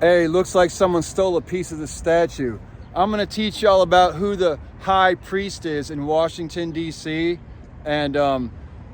Hey, looks like someone stole a piece of the statue. I'm going to teach y'all about who the high priest is in Washington, D.C. And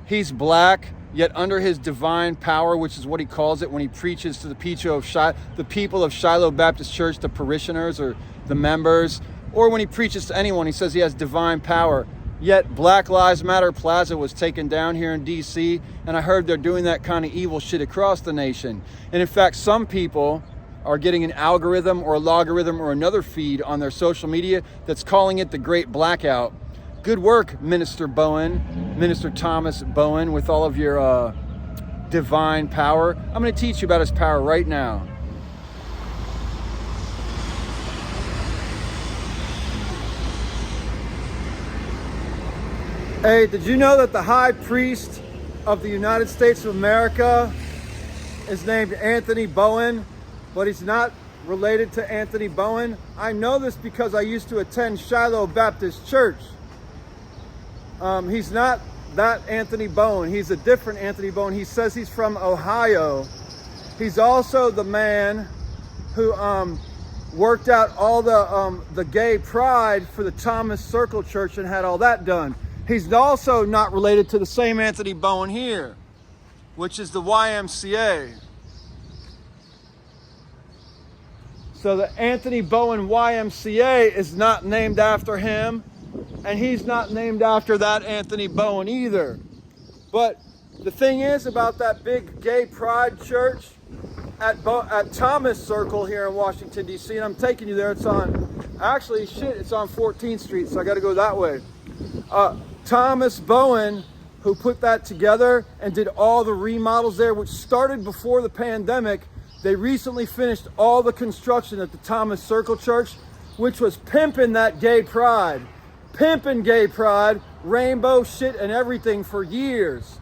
he's black, yet under his divine power, which is what he calls it when he preaches to the people of Shiloh Baptist Church, the parishioners or the members, or when he preaches to anyone, he says he has divine power. Yet Black Lives Matter Plaza was taken down here in D.C., and I heard they're doing that kind of evil shit across the nation. And in fact, some people are getting an algorithm or a logarithm or another feed on their social media that's calling it the Great Blackout. Good work, Minister Bowen, Minister Thomas Bowen, with all of your divine power. I'm going to teach you about his power right now. Hey, did you know that the high priest of the United States of America is named Anthony Bowen? But he's not related to Anthony Bowen. I know this because I used to attend Shiloh Baptist Church. He's not that Anthony Bowen. He's a different Anthony Bowen. He says he's from Ohio. He's also the man who worked out all the gay pride for the Thomas Circle Church and had all that done. He's also not related to the same Anthony Bowen here, which is the YMCA. So the Anthony Bowen YMCA is not named after him, and he's not named after that Anthony Bowen either. But the thing is about that big gay pride church at Thomas Circle here in Washington, D.C., and I'm taking you there. It's on 14th Street, so I got to go that way. Thomas Bowen, who put that together and did all the remodels there, which started before the pandemic. They recently finished all the construction at the Thomas Circle Church, which was pimping that gay pride. Pimping gay pride, rainbow shit and everything for years.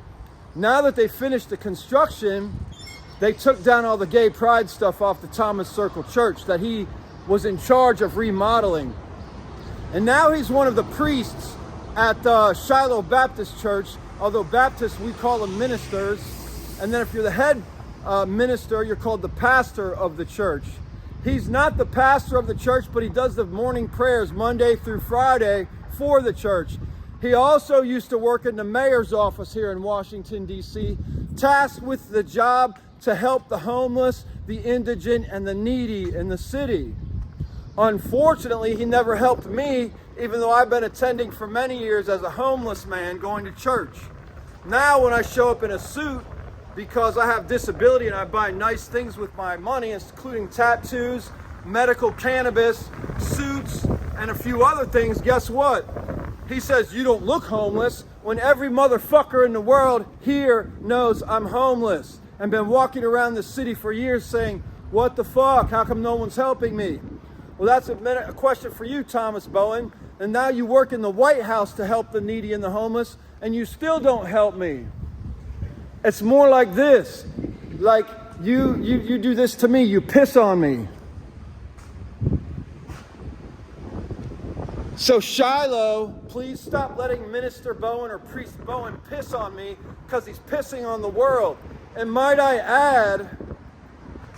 Now that they finished the construction, they took down all the gay pride stuff off the Thomas Circle Church that he was in charge of remodeling. And now he's one of the priests at Shiloh Baptist Church, although Baptists, we call them ministers. And then if you're the head minister, you're called the pastor of the church. He's not the pastor of the church, but he does the morning prayers Monday through Friday for the church. He also used to work in the mayor's office here in Washington, D.C., tasked with the job to help the homeless, the indigent, and the needy in the city. Unfortunately, he never helped me, even though I've been attending for many years as a homeless man going to church. Now when I show up in a suit, because I have disability and I buy nice things with my money, including tattoos, medical cannabis, suits, and a few other things, guess what? He says, you don't look homeless, when every motherfucker in the world here knows I'm homeless and been walking around the city for years saying, what the fuck? How come no one's helping me? Well, that's a question for you, Thomas Bowen. And now you work in the White House to help the needy and the homeless, and you still don't help me. It's more like this, like you do this to me, you piss on me. So Shiloh, please stop letting Minister Bowen or Priest Bowen piss on me, because he's pissing on the world. And might I add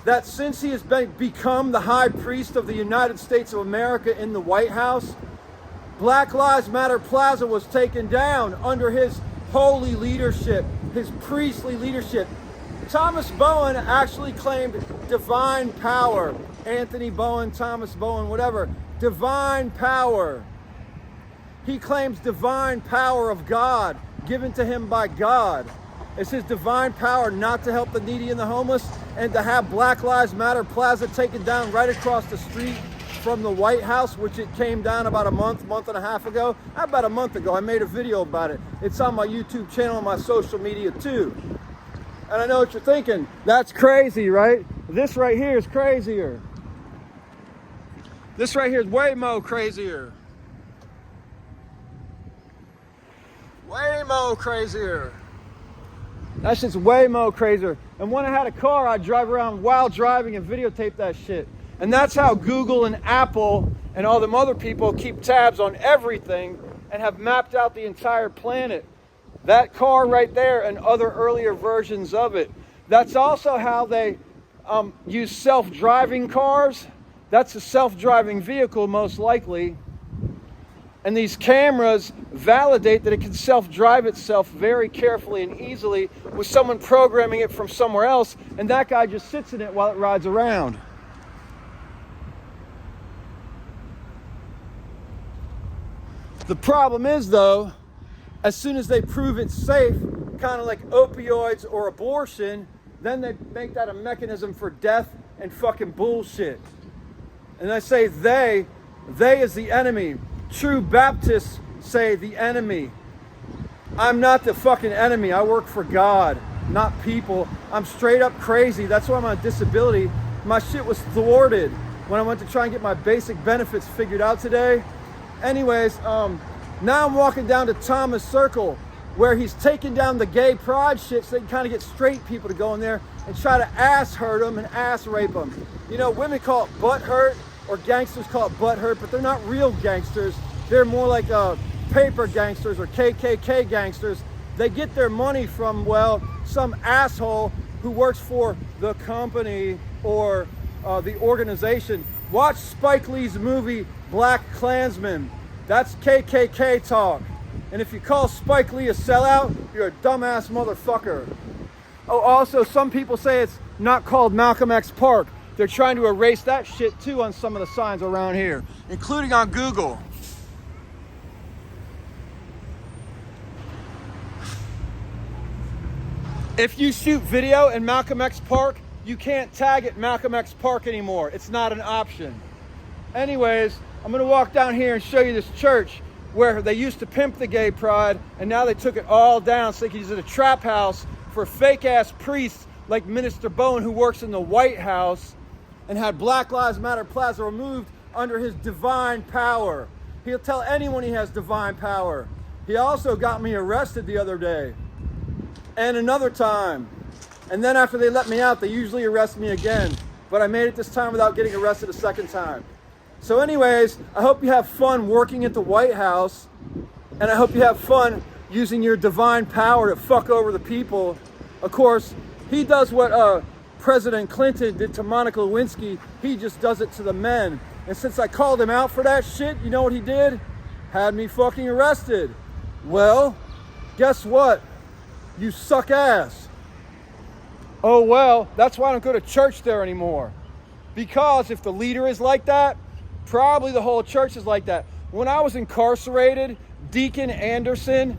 that since he has become the high priest of the United States of America in the White House, Black Lives Matter Plaza was taken down under his holy leadership, his priestly leadership. Thomas Bowen actually claimed divine power. Anthony Bowen, Thomas Bowen, whatever. Divine power. He claims divine power of God, given to him by God. It's his divine power not to help the needy and the homeless, and to have Black Lives Matter Plaza taken down right across the street from the White House, which it came down about a month and a half ago. About a month ago, I made a video about it. It's on my YouTube channel and my social media too. And I know what you're thinking. That's crazy, right? This right here is crazier. This right here is way more crazier. Way more crazier. That shit's way more crazier. And when I had a car, I'd drive around while driving and videotape that shit. And that's how Google and Apple and all them other people keep tabs on everything and have mapped out the entire planet. That car right there and other earlier versions of it. That's also how they use self-driving cars. That's a self-driving vehicle, most likely. And these cameras validate that it can self-drive itself very carefully and easily with someone programming it from somewhere else, and that guy just sits in it while it rides around. The problem is, though, as soon as they prove it's safe, kind of like opioids or abortion, then they make that a mechanism for death and fucking bullshit. And I say they is the enemy. True Baptists say the enemy. I'm not the fucking enemy. I work for God, not people. I'm straight up crazy. That's why I'm on disability. My shit was thwarted when I went to try and get my basic benefits figured out today. Anyways, now I'm walking down to Thomas Circle, where he's taking down the gay pride shit so they can kind of get straight people to go in there and try to ass hurt them and ass rape them. You know, women call it butt hurt, or gangsters call it butt hurt, but they're not real gangsters. They're more like paper gangsters or KKK gangsters. They get their money from, well, some asshole who works for the company or the organization. Watch Spike Lee's movie Black Klansman. That's KKK talk. And if you call Spike Lee a sellout, you're a dumbass motherfucker. Oh, also, some people say it's not called Malcolm X Park. They're trying to erase that shit too on some of the signs around here, including on Google. If you shoot video in Malcolm X Park, you can't tag it Malcolm X Park anymore. It's not an option. Anyways, I'm gonna walk down here and show you this church where they used to pimp the gay pride, and now they took it all down so they could use it as a trap house for fake-ass priests like Minister Bowen, who works in the White House and had Black Lives Matter plaza removed under his divine power. He'll tell anyone he has divine power. He also got me arrested the other day. And another time. And then after they let me out, they usually arrest me again. But I made it this time without getting arrested a second time. So anyways, I hope you have fun working at the White House. And I hope you have fun using your divine power to fuck over the people. Of course, he does what President Clinton did to Monica Lewinsky. He just does it to the men. And since I called him out for that shit, you know what he did? Had me fucking arrested. Well, guess what? You suck ass. Oh well, that's why I don't go to church there anymore. Because if the leader is like that, probably the whole church is like that. When I was incarcerated, Deacon Anderson,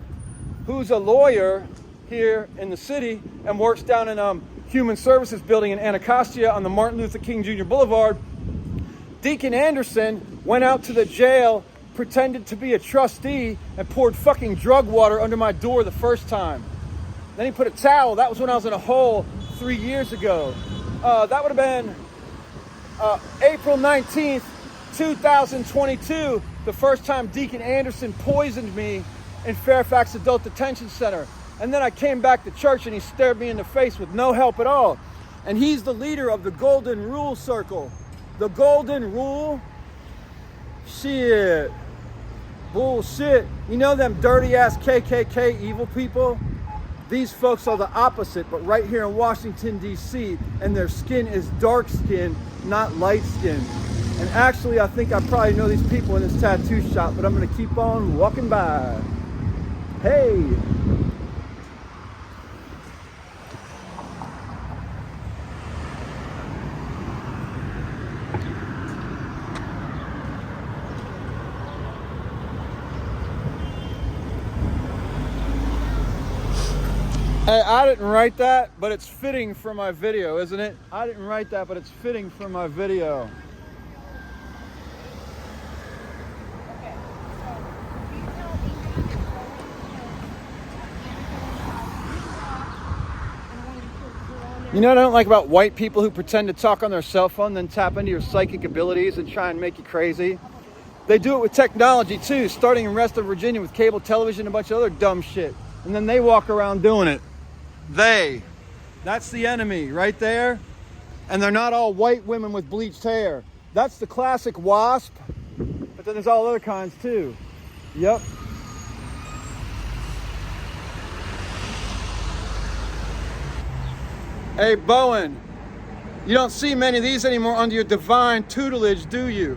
who's a lawyer here in the city and works down in Human Services building in Anacostia on the Martin Luther King Jr. Boulevard, Deacon Anderson went out to the jail, pretended to be a trustee, and poured fucking drug water under my door the first time. Then he put a towel. That was when I was in a hole 3 years ago. That would have been April 19th, 2022, the first time Deacon Anderson poisoned me in Fairfax Adult Detention Center. And then I came back to church and he stared me in the face with no help at all. And he's the leader of the Golden Rule Circle. The Golden Rule? Shit. Bullshit. You know them dirty ass KKK evil people? These folks are the opposite, but right here in Washington, D.C., and their skin is dark skin, not light skin. And actually, I think I probably know these people in this tattoo shop, but I'm gonna keep on walking by. Hey! Hey, I didn't write that, but it's fitting for my video, isn't it? I didn't write that, but it's fitting for my video. You know what I don't like about white people who pretend to talk on their cell phone, then tap into your psychic abilities and try and make you crazy? They do it with technology too, starting in West Virginia with cable television and a bunch of other dumb shit. And then they walk around doing it. That's the enemy right there. And they're not all white women with bleached hair. That's the classic WASP, but then there's all other kinds too. Yep. Hey, Bowen, You don't see many of these anymore under your divine tutelage, do you?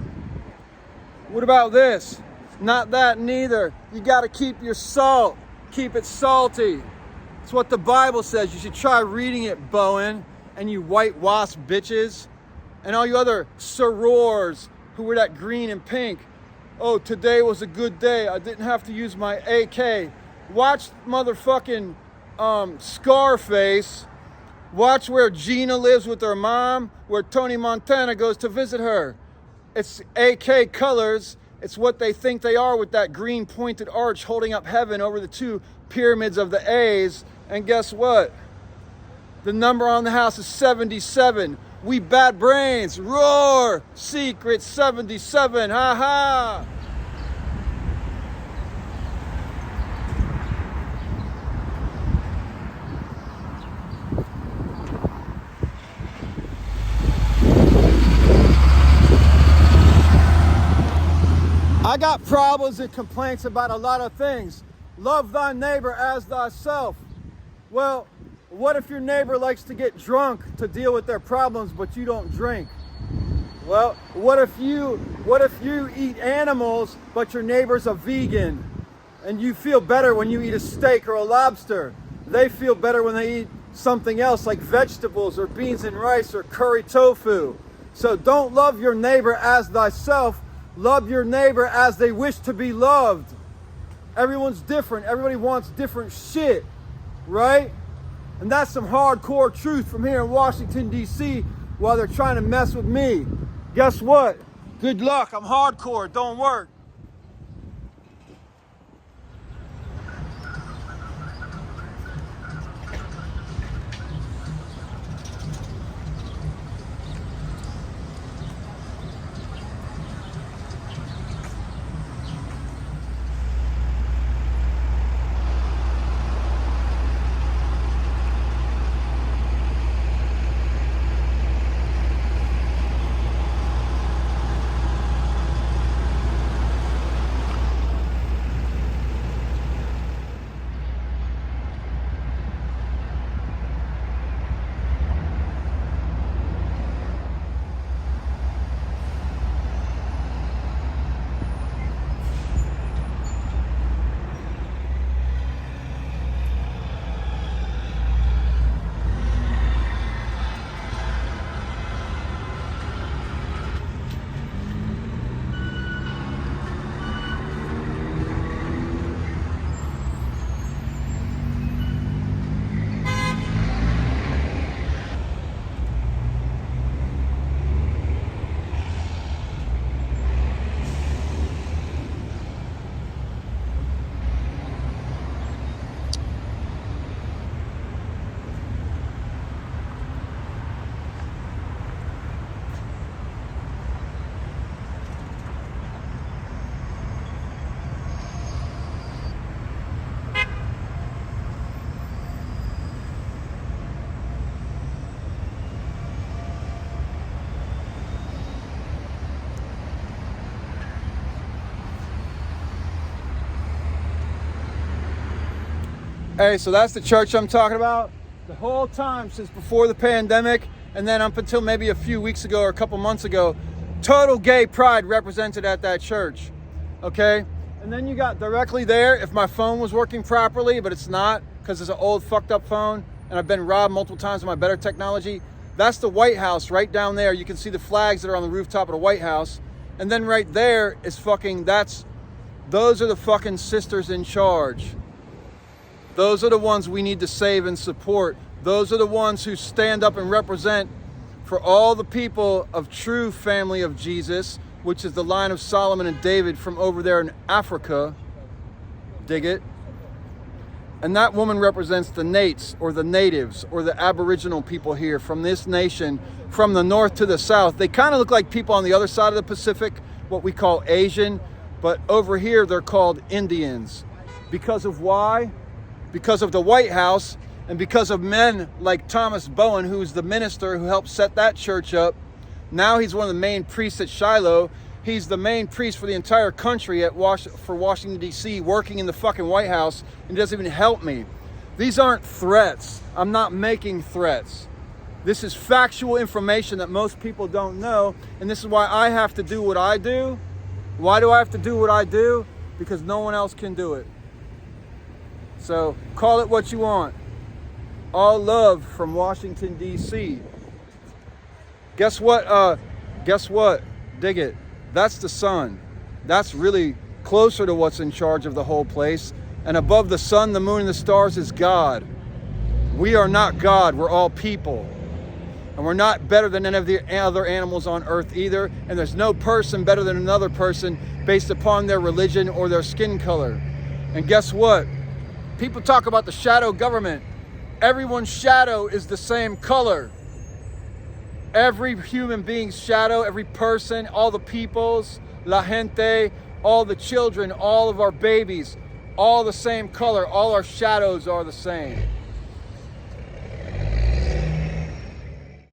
What about this? Not that neither. You got to keep your salt. Keep it salty. It's what the Bible says. You should try reading it, Bowen, and you white wasp bitches, and all you other sorors who wear that green and pink. Oh, today was a good day. I didn't have to use my AK. Watch motherfucking Scarface. Watch where Gina lives with her mom, where Tony Montana goes to visit her. It's AK colors. It's what they think they are with that green pointed arch holding up heaven over the two pyramids of the A's. And guess what? The number on the house is 77. We bad brains. Roar! Secret 77. Ha ha! I got problems and complaints about a lot of things. Love thy neighbor as thyself. Well, what if your neighbor likes to get drunk to deal with their problems, but you don't drink? Well, what if you eat animals, but your neighbor's a vegan, and you feel better when you eat a steak or a lobster? They feel better when they eat something else like vegetables or beans and rice or curry tofu. So don't love your neighbor as thyself. Love your neighbor as they wish to be loved. Everyone's different. Everybody wants different shit, right? And that's some hardcore truth from here in Washington, D.C. while they're trying to mess with me. Guess what? Good luck. I'm hardcore. Don't work. Hey, so that's the church I'm talking about. The whole time since before the pandemic, and then up until maybe a few weeks ago or a couple months ago, total gay pride represented at that church, okay? And then you got directly there, if my phone was working properly, but it's not, because it's an old fucked up phone, and I've been robbed multiple times with my better technology, that's the White House right down there. You can see the flags that are on the rooftop of the White House. And then right there is those are the fucking sisters in charge. Those are the ones we need to save and support. Those are the ones who stand up and represent for all the people of true family of Jesus, which is the line of Solomon and David from over there in Africa. Dig it? And that woman represents the Nates or the natives or the Aboriginal people here from this nation, from the north to the south. They kind of look like people on the other side of the Pacific, what we call Asian, but over here they're called Indians. Because of why? Because of the White House and because of men like Thomas Bowen, who's the minister who helped set that church up. Now he's one of the main priests at Shiloh. He's the main priest for the entire country for Washington, D.C., working in the fucking White House, and he doesn't even help me. These aren't threats. I'm not making threats. This is factual information that most people don't know, and this is why I have to do what I do. Why do I have to do what I do? Because no one else can do it. So call it what you want. All love from Washington, D.C. Guess what? Guess what? Dig it. That's the sun. That's really closer to what's in charge of the whole place. And above the sun, the moon, and the stars is God. We are not God. We're all people. And we're not better than any of the other animals on earth either. And there's no person better than another person based upon their religion or their skin color. And guess what? People talk about the shadow government. Everyone's shadow is the same color. Every human being's shadow, every person, all the peoples, la gente, all the children, all of our babies, all the same color. All our shadows are the same.